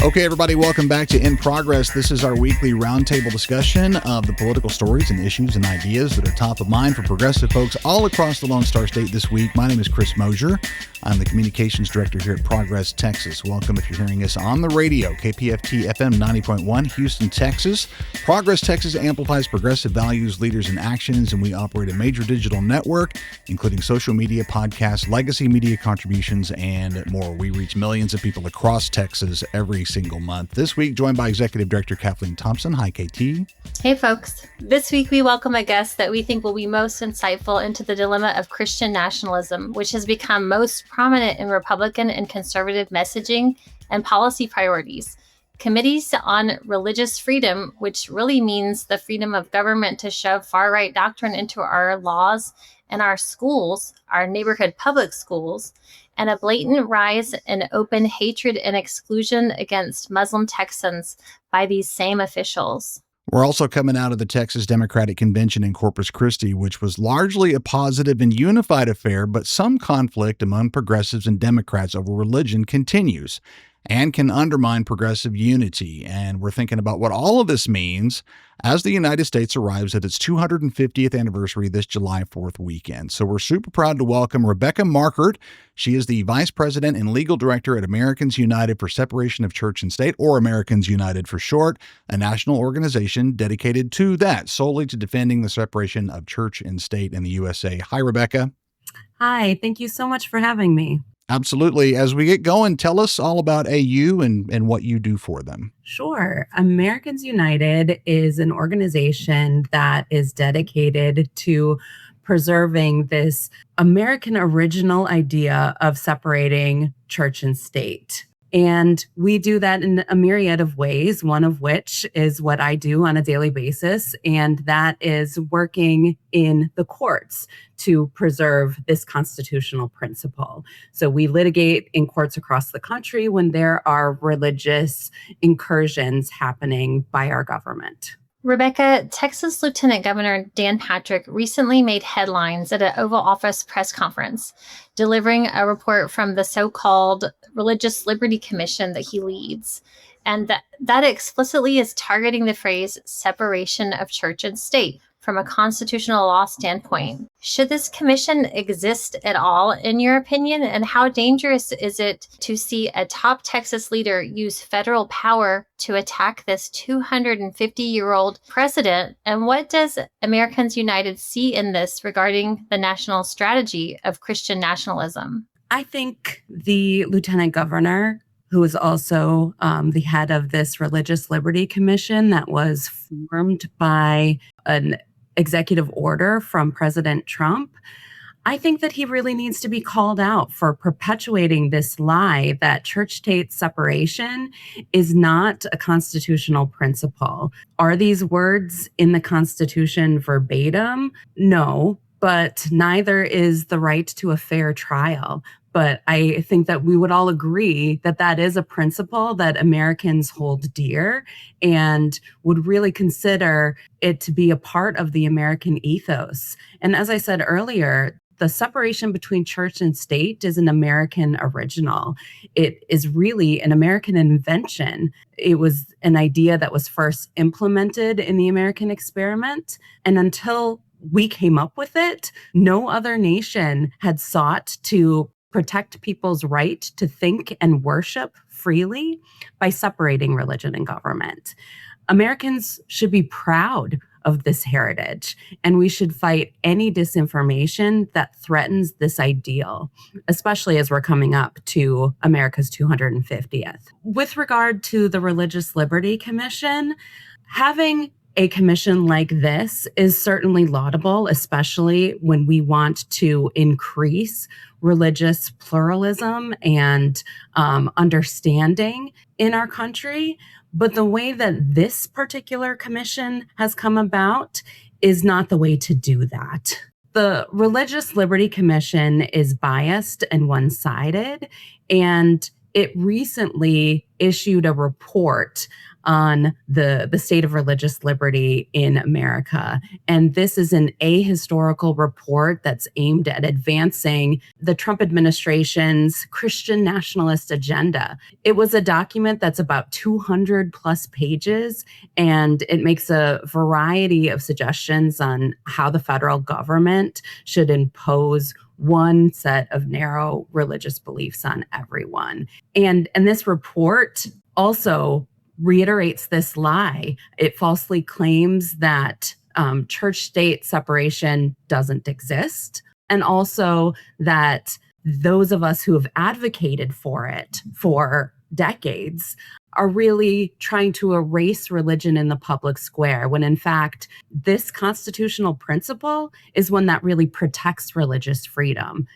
Okay, everybody, welcome back to In Progress. This is our weekly roundtable discussion of the political stories and issues and ideas that are top of mind for progressive folks all across the Lone Star State this week. My name is Chris Mosier. I'm the communications director here at Progress, Texas. Welcome if you're hearing us on the radio, KPFT FM 90.1, Houston, Texas. Progress, Texas amplifies progressive values, leaders, and actions, and we operate a major digital network, including social media, podcasts, legacy media contributions, and more. We reach millions of people across Texas every single month. This week, joined by Executive Director Kathleen Thompson. Hi, KT. Hey, folks. This week, we welcome a guest that we think will be most insightful into the dilemma of Christian nationalism, which has become most prominent in Republican and conservative messaging and policy priorities. Committees on religious freedom, which really means the freedom of government to shove far-right doctrine into our laws and our schools, our neighborhood public schools, and a blatant rise in open hatred and exclusion against Muslim Texans by these same officials. We're also coming out of the Texas Democratic Convention in Corpus Christi, which was largely a positive and unified affair, but some conflict among progressives and Democrats over religion continues and can undermine progressive unity. And we're thinking about what all of this means as the United States arrives at its 250th anniversary this July 4th weekend. So we're super proud to welcome Rebecca Markert. She is the Vice President and Legal Director at Americans United for Separation of Church and State, or Americans United for short, a national organization dedicated to that, solely to defending the separation of church and state in the USA. Hi, Rebecca. Hi, thank you so much for having me. Absolutely. As we get going, tell us all about AU and what you do for them. Sure. Americans United is an organization that is dedicated to preserving this American original idea of separating church and state. And we do that in a myriad of ways, one of which is what I do on a daily basis, and that is working in the courts to preserve this constitutional principle. So we litigate in courts across the country when there are religious incursions happening by our government. Rebecca, Texas Lieutenant Governor Dan Patrick recently made headlines at an Oval Office press conference, delivering a report from the so-called Religious Liberty Commission that he leads. And that explicitly is targeting the phrase separation of church and state from a constitutional law standpoint. Should this commission exist at all, in your opinion? And how dangerous is it to see a top Texas leader use federal power to attack this 250-year-old precedent? And what does Americans United see in this regarding the national strategy of Christian nationalism? I think the Lieutenant Governor, who is also the head of this Religious Liberty Commission that was formed by an executive order from President Trump, I think that he really needs to be called out for perpetuating this lie that church-state separation is not a constitutional principle. Are these words in the Constitution verbatim? No, but neither is the right to a fair trial. But I think that we would all agree that that is a principle that Americans hold dear and would really consider it to be a part of the American ethos. And as I said earlier, the separation between church and state is an American original. It is really an American invention. It was an idea that was first implemented in the American experiment. And until we came up with it, no other nation had sought to protect people's right to think and worship freely by separating religion and government. Americans should be proud of this heritage, and we should fight any disinformation that threatens this ideal, especially as we're coming up to America's 250th. With regard to the Religious Liberty Commission, having a commission like this is certainly laudable, especially when we want to increase religious pluralism and understanding in our country. But the way that this particular commission has come about is not the way to do that. The Religious Liberty Commission is biased and one-sided, and it recently issued a report on the state of religious liberty in America. And this is an ahistorical report that's aimed at advancing the Trump administration's Christian nationalist agenda. It was a document that's about 200 plus pages, and it makes a variety of suggestions on how the federal government should impose one set of narrow religious beliefs on everyone. And this report also reiterates this lie. It falsely claims that church-state separation doesn't exist, and also that those of us who have advocated for it for decades are really trying to erase religion in the public square, when in fact, this constitutional principle is one that really protects religious freedom.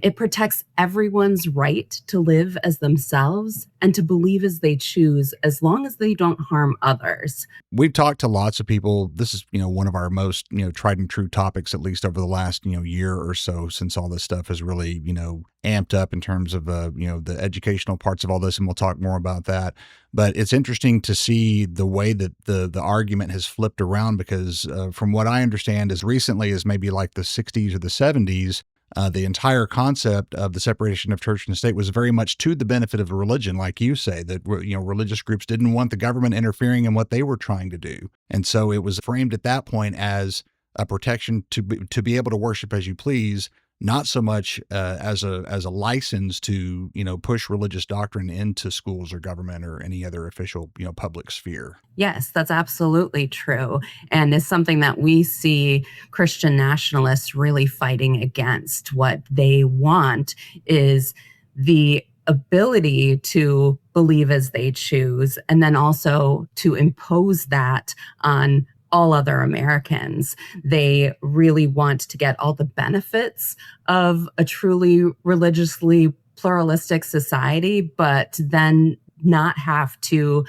It protects everyone's right to live as themselves and to believe as they choose, as long as they don't harm others. We've talked to lots of people. This is, one of our most, tried and true topics, at least over the last, year or so, since all this stuff has really, amped up in terms of, the educational parts of all this. And we'll talk more about that. But it's interesting to see the way that the argument has flipped around, because from what I understand, as recently as maybe like the 60s or the 70s, the entire concept of the separation of church and state was very much to the benefit of religion, like you say, that religious groups didn't want the government interfering in what they were trying to do. And so it was framed at that point as a protection to be able to worship as you please, not so much as a license to push religious doctrine into schools or government or any other official public sphere. Yes, that's absolutely true, and it's something that we see Christian nationalists really fighting against. What they want is the ability to believe as they choose, and then also to impose that on all other Americans. They really want to get all the benefits of a truly religiously pluralistic society, but then not have to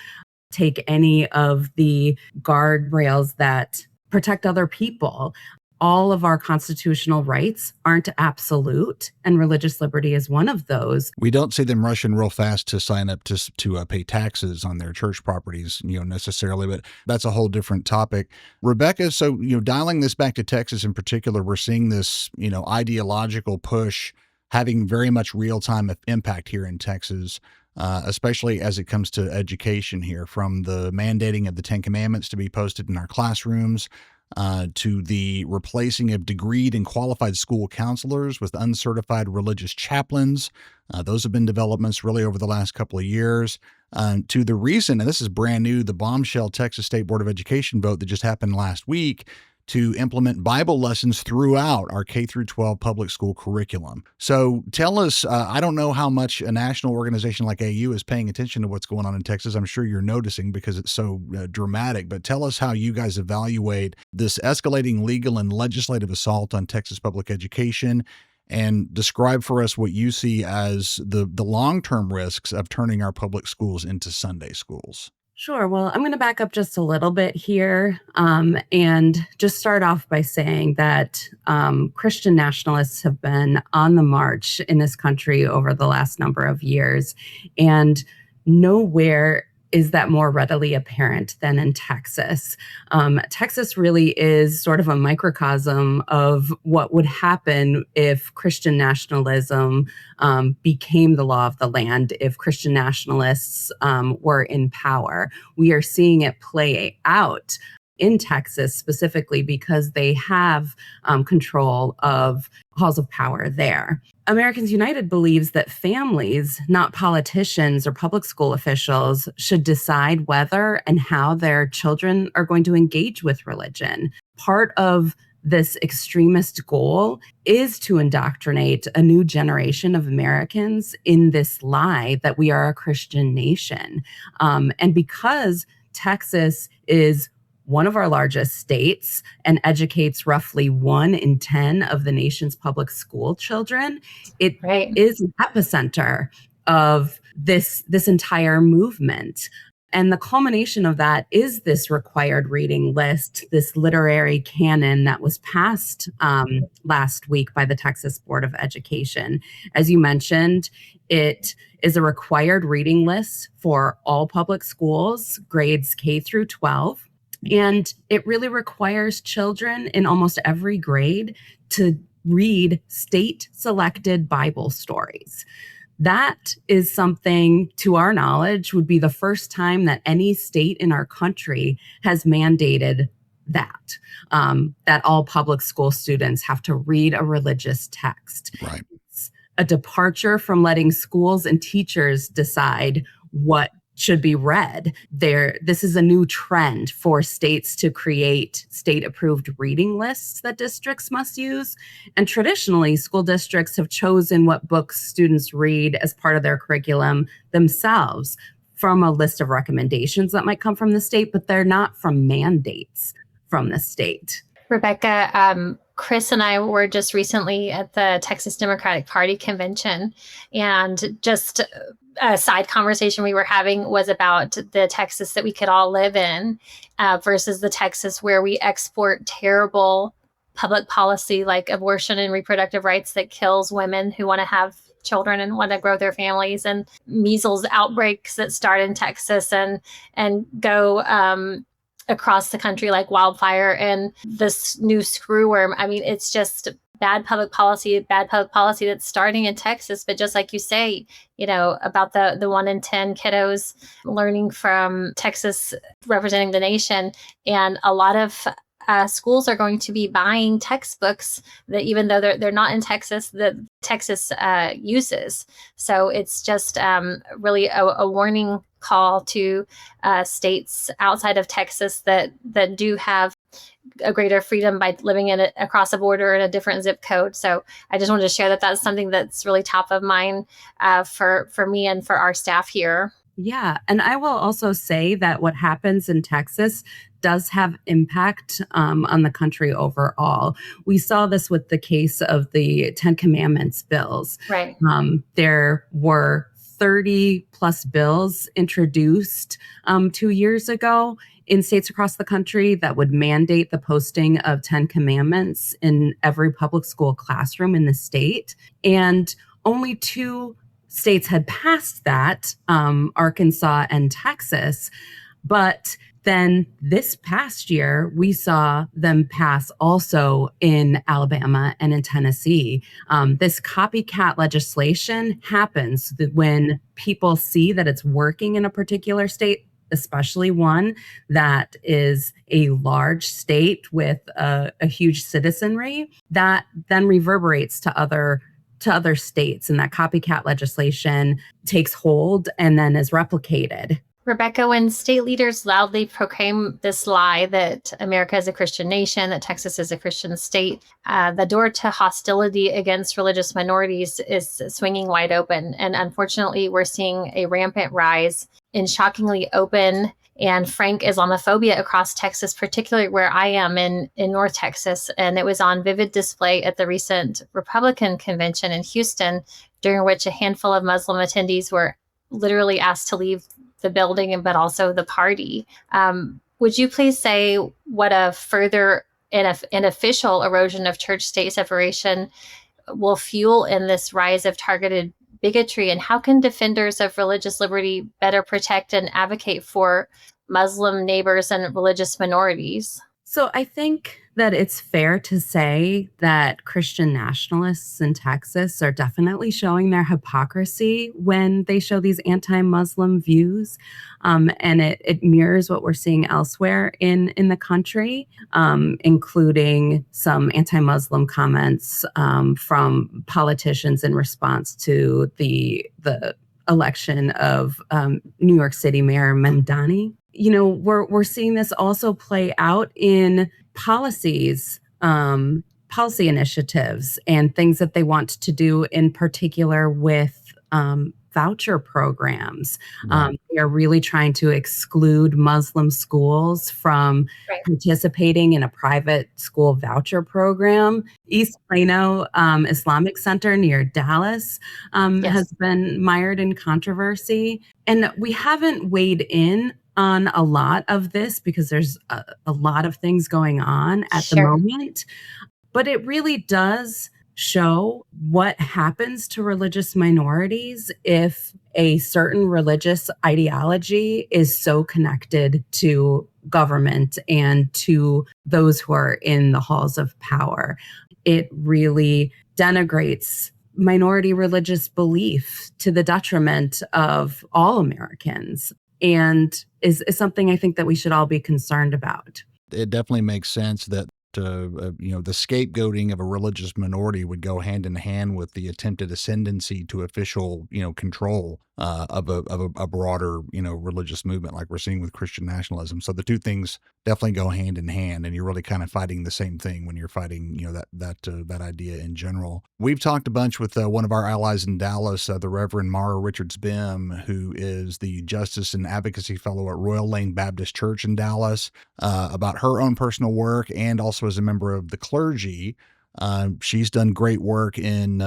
take any of the guardrails that protect other people. All of our constitutional rights aren't absolute, and religious liberty is one of those. We don't see them rushing real fast to sign up to pay taxes on their church properties, necessarily, but that's a whole different topic. Rebecca, so, dialing this back to Texas in particular, we're seeing this, ideological push having very much real-time impact here in Texas, especially as it comes to education here, from the mandating of the Ten Commandments to be posted in our classrooms, to the replacing of degreed and qualified school counselors with uncertified religious chaplains. Those have been developments really over the last couple of years. To the recent, and this is brand new, the bombshell Texas State Board of Education vote that just happened last week to implement Bible lessons throughout our K through 12 public school curriculum. So tell us, I don't know how much a national organization like AU is paying attention to what's going on in Texas. I'm sure you're noticing because it's so dramatic, but tell us how you guys evaluate this escalating legal and legislative assault on Texas public education, and describe for us what you see as the long-term risks of turning our public schools into Sunday schools. Sure. Well, I'm going to back up just a little bit here and just start off by saying that Christian nationalists have been on the march in this country over the last number of years, and nowhere is that more readily apparent than in Texas. Texas really is sort of a microcosm of what would happen if Christian nationalism became the law of the land, if Christian nationalists were in power. We are seeing it play out in Texas specifically because they have control of halls of power there. Americans United believes that families, not politicians or public school officials, should decide whether and how their children are going to engage with religion. Part of this extremist goal is to indoctrinate a new generation of Americans in this lie that we are a Christian nation. And because Texas is one of our largest states and educates roughly 1 in 10 of the nation's public school children, it is an epicenter of this entire movement. And the culmination of that is this required reading list, this literary canon that was passed last week by the Texas Board of Education. As you mentioned, it is a required reading list for all public schools, grades K through 12. And it really requires children in almost every grade to read state-selected Bible stories. That is something, to our knowledge, would be the first time that any state in our country has mandated that all public school students have to read a religious text. Right. It's a departure from letting schools and teachers decide what should be read. This is a new trend for states to create state-approved reading lists that districts must use. And traditionally, school districts have chosen what books students read as part of their curriculum themselves from a list of recommendations that might come from the state, but they're not from mandates from the state. Rebecca, Chris and I were just recently at the Texas Democratic Party convention, and just a side conversation we were having was about the Texas that we could all live in versus the Texas where we export terrible public policy like abortion and reproductive rights that kills women who want to have children and want to grow their families, and measles outbreaks that start in Texas and go across the country like wildfire, and this new screwworm. I mean, it's just bad public policy that's starting in Texas. But just like you say, about the 1 in 10 kiddos learning from Texas representing the nation, and a lot of schools are going to be buying textbooks that, even though they're not in Texas, that Texas uses. So it's just really a warning call to states outside of Texas that do have a greater freedom by living across a border in a different zip code. So I just wanted to share that that's something that's really top of mind for me and for our staff here. Yeah. And I will also say that what happens in Texas does have impact on the country overall. We saw this with the case of the 10 Commandments bills. Right. There were 30 plus bills introduced 2 years ago in states across the country that would mandate the posting of 10 Commandments in every public school classroom in the state. And only 2 states had passed that, Arkansas and Texas. But then this past year, we saw them pass also in Alabama and in Tennessee. This copycat legislation happens when people see that it's working in a particular state, especially one that is a large state with a huge citizenry, that then reverberates to other states, and that copycat legislation takes hold and then is replicated. Rebecca, when state leaders loudly proclaim this lie that America is a Christian nation, that Texas is a Christian state, the door to hostility against religious minorities is swinging wide open. And unfortunately, we're seeing a rampant rise in shockingly open and frank Islamophobia across Texas, particularly where I am in North Texas. And it was on vivid display at the recent Republican convention in Houston, during which a handful of Muslim attendees were literally asked to leave the building, but also the party. Would you please say what a further and official erosion of church-state separation will fuel in this rise of targeted bigotry, and how can defenders of religious liberty better protect and advocate for Muslim neighbors and religious minorities? So I think that it's fair to say that Christian nationalists in Texas are definitely showing their hypocrisy when they show these anti-Muslim views. And it mirrors what we're seeing elsewhere in the country, including some anti-Muslim comments from politicians in response to the election of New York City Mayor Mamdani. We're seeing this also play out in policies, policy initiatives, and things that they want to do, in particular with voucher programs. Right. They are really trying to exclude Muslim schools from participating in a private school voucher program. East Plano Islamic Center near Dallas has been mired in controversy. And we haven't weighed in on a lot of this because there's a lot of things going on at the Sure. moment. But it really does show what happens to religious minorities if a certain religious ideology is so connected to government and to those who are in the halls of power. It really denigrates minority religious belief to the detriment of all Americans, and is something I think that we should all be concerned about. It definitely makes sense that the scapegoating of a religious minority would go hand in hand with the attempted ascendancy to official, control of a broader, religious movement like we're seeing with Christian nationalism. So the two things definitely go hand in hand, and you're really kind of fighting the same thing when you're fighting, that idea in general. We've talked a bunch with one of our allies in Dallas, the Reverend Mara Richards Bim, who is the Justice and Advocacy Fellow at Royal Lane Baptist Church in Dallas, about her own personal work and also as a member of the clergy. She's done great work in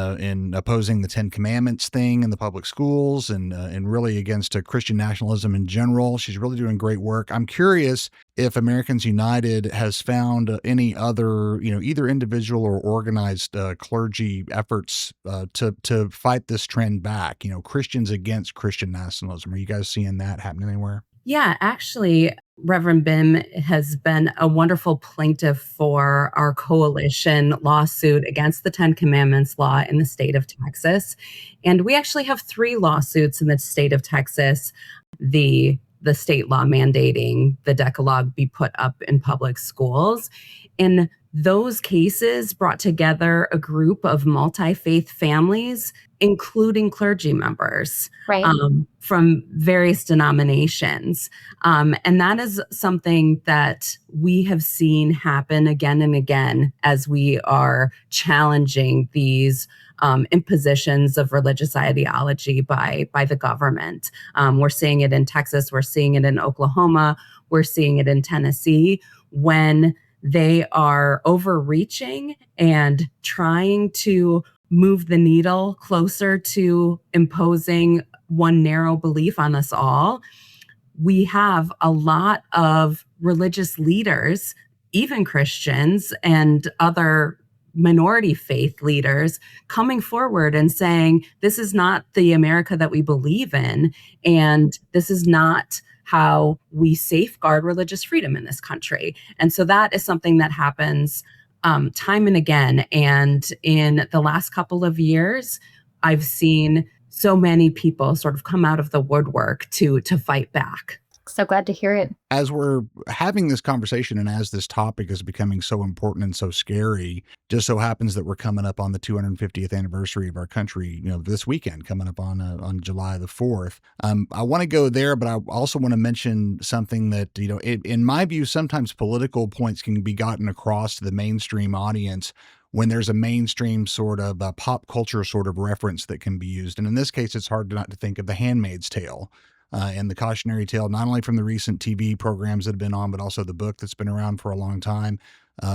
opposing the Ten Commandments thing in the public schools and really against Christian nationalism in general. She's really doing great work. I'm curious if Americans United has found any other, either individual or organized clergy efforts to fight this trend back. Christians against Christian nationalism. Are you guys seeing that happen anywhere? Yeah, actually, Reverend Bim has been a wonderful plaintiff for our coalition lawsuit against the Ten Commandments law in the state of Texas. And we actually have 3 lawsuits in the state of Texas. The state law mandating the Decalogue be put up in public schools. In those cases brought together a group of multi-faith families, including clergy members Right. from various denominations. And that is something that we have seen happen again and again as we are challenging these impositions of religious ideology by the government. We're seeing it in Texas, we're seeing it in Oklahoma, we're seeing it in Tennessee when they are overreaching and trying to move the needle closer to imposing one narrow belief on us all. We have a lot of religious leaders, even Christians and other minority faith leaders, coming forward and saying, this is not the America that we believe in, and this is not how we safeguard religious freedom in this country. And so that is something that happens time and again. And in the last couple of years, I've seen so many people sort of come out of the woodwork to fight back. So glad to hear it. As we're having this conversation and as this topic is becoming so important and so scary, just so happens that we're coming up on the 250th anniversary of our country, this weekend, coming up on July the 4th. I want to go there, but I also want to mention something that, in my view, sometimes political points can be gotten across to the mainstream audience when there's a mainstream sort of pop culture sort of reference that can be used. And in this case, it's hard not to think of The Handmaid's Tale. And the cautionary tale, not only from the recent TV programs that have been on, but also the book that's been around for a long time.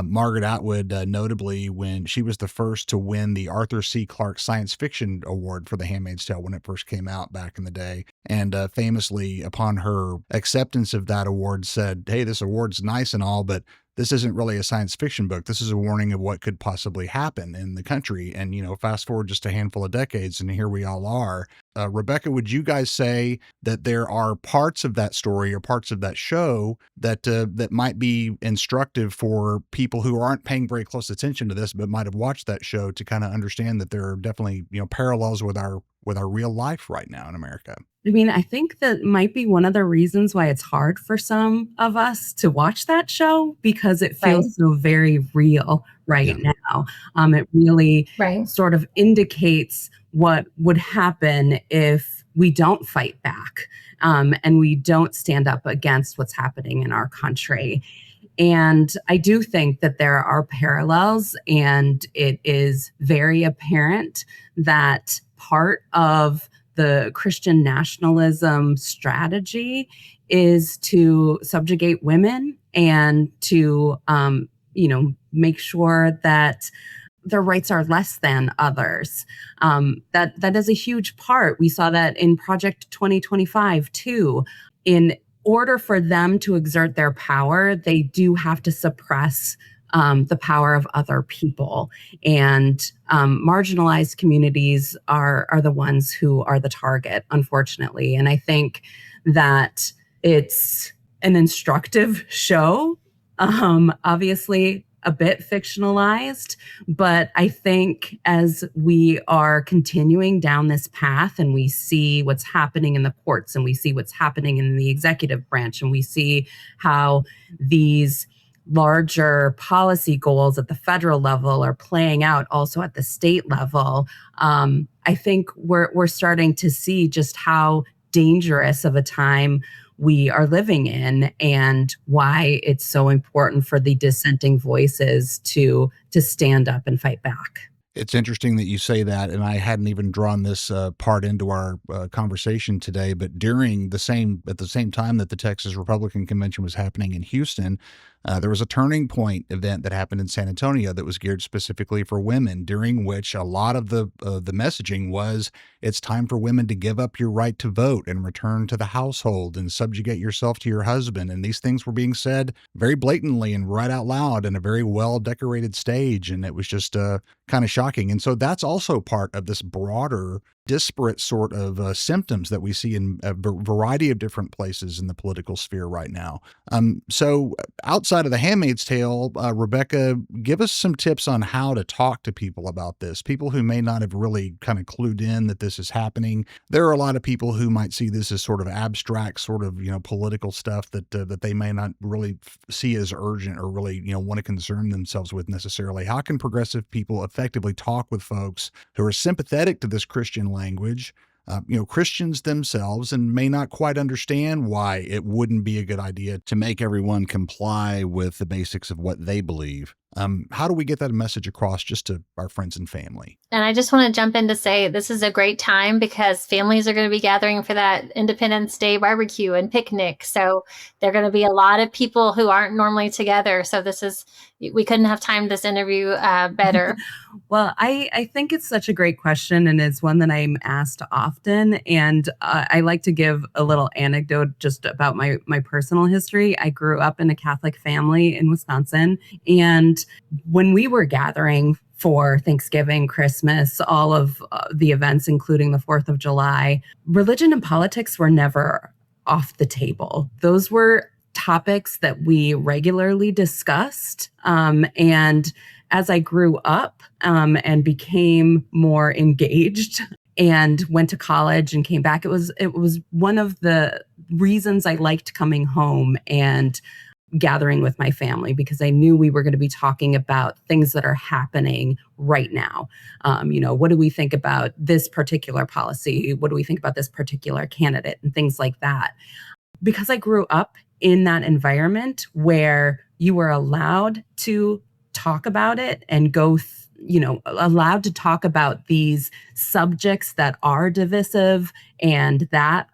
Margaret Atwood, notably, when she was the first to win the Arthur C. Clarke Science Fiction Award for The Handmaid's Tale when it first came out back in the day. And famously, upon her acceptance of that award, said, hey, this award's nice and all, but this isn't really a science fiction book. This is a warning of what could possibly happen in the country. And, fast forward just a handful of decades, and here we all are. Rebecca, would you guys say that there are parts of that story or parts of that show that might be instructive for people who aren't paying very close attention to this, but might have watched that show to kind of understand that there are definitely, parallels with our real life right now in America? I mean, I think that might be one of the reasons why it's hard for some of us to watch that show, because it feels so very real right now. It really sort of indicates what would happen if we don't fight back and we don't stand up against what's happening in our country. And I do think that there are parallels, and it is very apparent that part of the Christian nationalism strategy is to subjugate women and to, make sure that their rights are less than others. That is a huge part. We saw that in Project 2025 too, in order for them to exert their power, they do have to suppress the power of other people. And marginalized communities are the ones who are the target, unfortunately. And I think that it's an instructive show, obviously a bit fictionalized, but I think as we are continuing down this path and we see what's happening in the courts and we see what's happening in the executive branch and we see how these larger policy goals at the federal level are playing out also at the state level, I think we're starting to see just how dangerous of a time we are living in and why it's so important for the dissenting voices to stand up and fight back. It's interesting that you say that, and I hadn't even drawn this part into our conversation today. But at the same time that the Texas Republican Convention was happening in Houston, there was a turning point event that happened in San Antonio that was geared specifically for women, during which a lot of the messaging was, it's time for women to give up your right to vote and return to the household and subjugate yourself to your husband. And these things were being said very blatantly and right out loud in a very well decorated stage, and it was just kind of shocking. And so that's also part of this broader, disparate sort of symptoms that we see in a variety of different places in the political sphere right now. So outside of The Handmaid's Tale, Rebecca, give us some tips on how to talk to people about this, people who may not have really kind of clued in that this is happening. There are a lot of people who might see this as sort of abstract, sort of, political stuff that they may not really see as urgent or really, want to concern themselves with necessarily. How can progressive people effectively talk with folks who are sympathetic to this Christian language, Christians themselves, and may not quite understand why it wouldn't be a good idea to make everyone comply with the basics of what they believe? How do we get that message across just to our friends and family? And I just want to jump in to say this is a great time because families are going to be gathering for that Independence Day barbecue and picnic. So there are going to be a lot of people who aren't normally together. So we couldn't have timed this interview better. Well, I think it's such a great question, and it's one that I'm asked often. And I like to give a little anecdote just about my personal history. I grew up in a Catholic family in Wisconsin, and when we were gathering for Thanksgiving, Christmas, all of the events, including the 4th of July, religion and politics were never off the table. Those were topics that we regularly discussed. And as I grew up and became more engaged and went to college and came back, it was one of the reasons I liked coming home and gathering with my family, because I knew we were going to be talking about things that are happening right now. What do we think about this particular policy? What do we think about this particular candidate and things like that? Because I grew up in that environment where you were allowed to talk about it and allowed to talk about these subjects that are divisive and that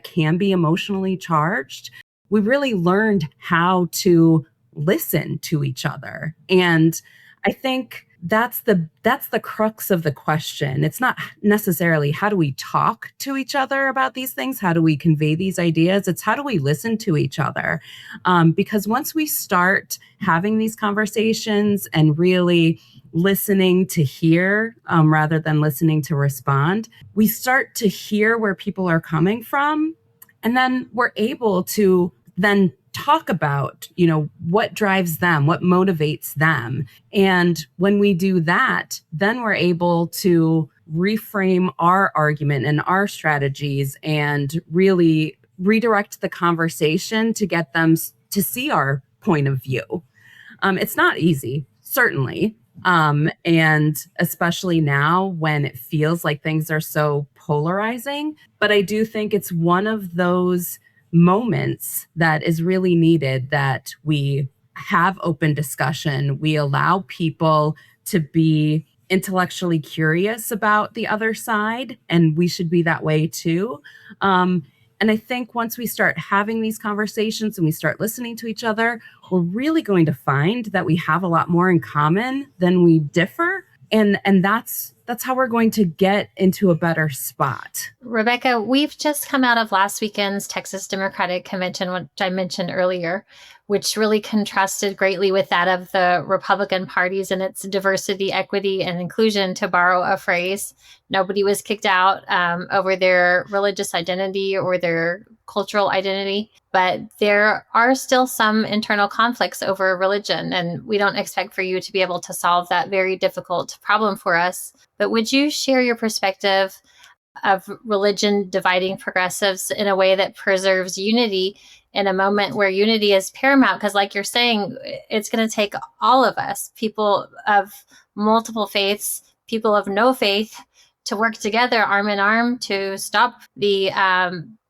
can be emotionally charged. We really learned how to listen to each other. And I think that's the crux of the question. It's not necessarily how do we talk to each other about these things? How do we convey these ideas? It's how do we listen to each other? Because once we start having these conversations and really listening to hear rather than listening to respond, we start to hear where people are coming from. And then we're able to then talk about, what drives them, what motivates them. And when we do that, then we're able to reframe our argument and our strategies and really redirect the conversation to get them to see our point of view. It's not easy, certainly. And especially now when it feels like things are so polarizing. But I do think it's one of those moments that is really needed, that we have open discussion. We allow people to be intellectually curious about the other side, and we should be that way too. And I think once we start having these conversations and we start listening to each other, we're really going to find that we have a lot more in common than we differ. And that's that's how we're going to get into a better spot. Rebecca, we've just come out of last weekend's Texas Democratic Convention, which I mentioned earlier, which really contrasted greatly with that of the Republican parties and its diversity, equity, and inclusion, to borrow a phrase. Nobody was kicked out over their religious identity or their cultural identity, but there are still some internal conflicts over religion, and we don't expect for you to be able to solve that very difficult problem for us. But would you share your perspective of religion dividing progressives in a way that preserves unity in a moment where unity is paramount? Because like you're saying, it's going to take all of us, people of multiple faiths, people of no faith, to work together arm in arm to stop the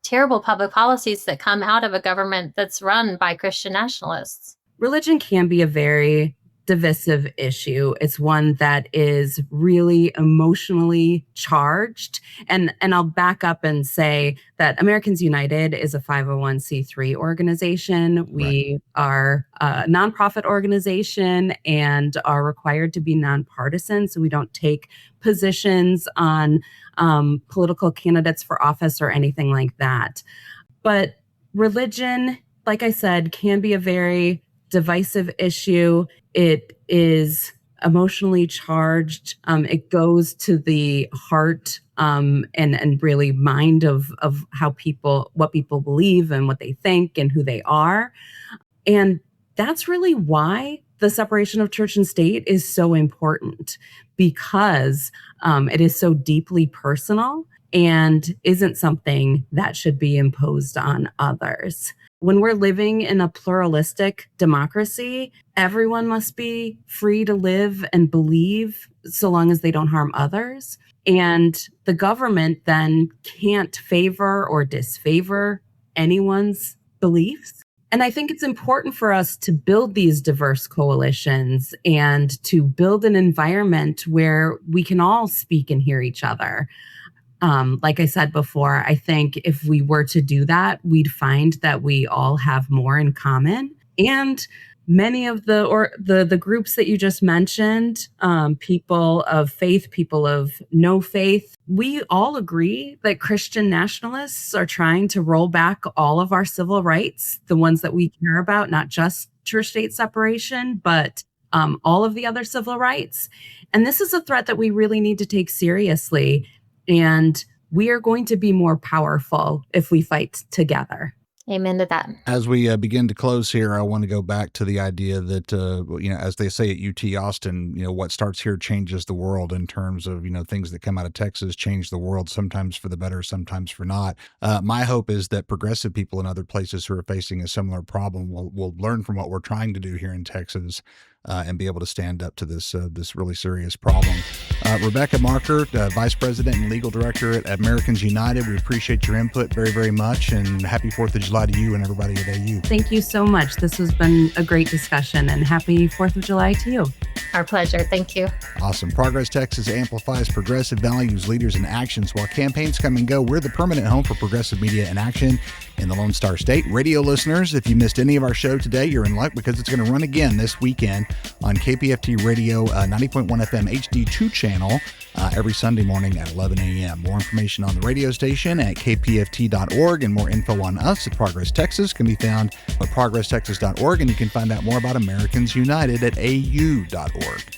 terrible public policies that come out of a government that's run by Christian nationalists. Religion can be a very divisive issue. It's one that is really emotionally charged. And I'll back up and say that Americans United is a 501c3 organization. We are a nonprofit organization and are required to be nonpartisan. So we don't take positions on political candidates for office or anything like that. But religion, like I said, can be a very divisive issue. It is emotionally charged. It goes to the heart and really mind of how what people believe and what they think and who they are. And that's really why the separation of church and state is so important, because it is so deeply personal and isn't something that should be imposed on others. When we're living in a pluralistic democracy, everyone must be free to live and believe so long as they don't harm others. And the government then can't favor or disfavor anyone's beliefs. And I think it's important for us to build these diverse coalitions and to build an environment where we can all speak and hear each other. Like I said before, I think if we were to do that, we'd find that we all have more in common. And many of the groups that you just mentioned, people of faith, people of no faith, we all agree that Christian nationalists are trying to roll back all of our civil rights, the ones that we care about, not just church-state separation, but all of the other civil rights. And this is a threat that we really need to take seriously. And we are going to be more powerful if we fight together. Amen to that. As we begin to close here, I want to go back to the idea that, as they say at UT Austin, what starts here changes the world, in terms of, things that come out of Texas change the world, sometimes for the better, sometimes for not. My hope is that progressive people in other places who are facing a similar problem will learn from what we're trying to do here in Texas and be able to stand up to this really serious problem. Rebecca Markert, Vice President and Legal Director at Americans United, we appreciate your input very, very much, and happy 4th of July to you and everybody at AU. Thank you so much. This has been a great discussion, and happy 4th of July to you. Our pleasure. Thank you. Awesome. Progress Texas amplifies progressive values, leaders, and actions. While campaigns come and go, we're the permanent home for progressive media and action in the Lone Star State. Radio listeners, if you missed any of our show today, you're in luck, because it's going to run again this weekend on KPFT Radio 90.1 FM HD2 channel every Sunday morning at 11 a.m. More information on the radio station at kpft.org, and more info on us at Progress Texas can be found at progresstexas.org, and you can find out more about Americans United at au.org.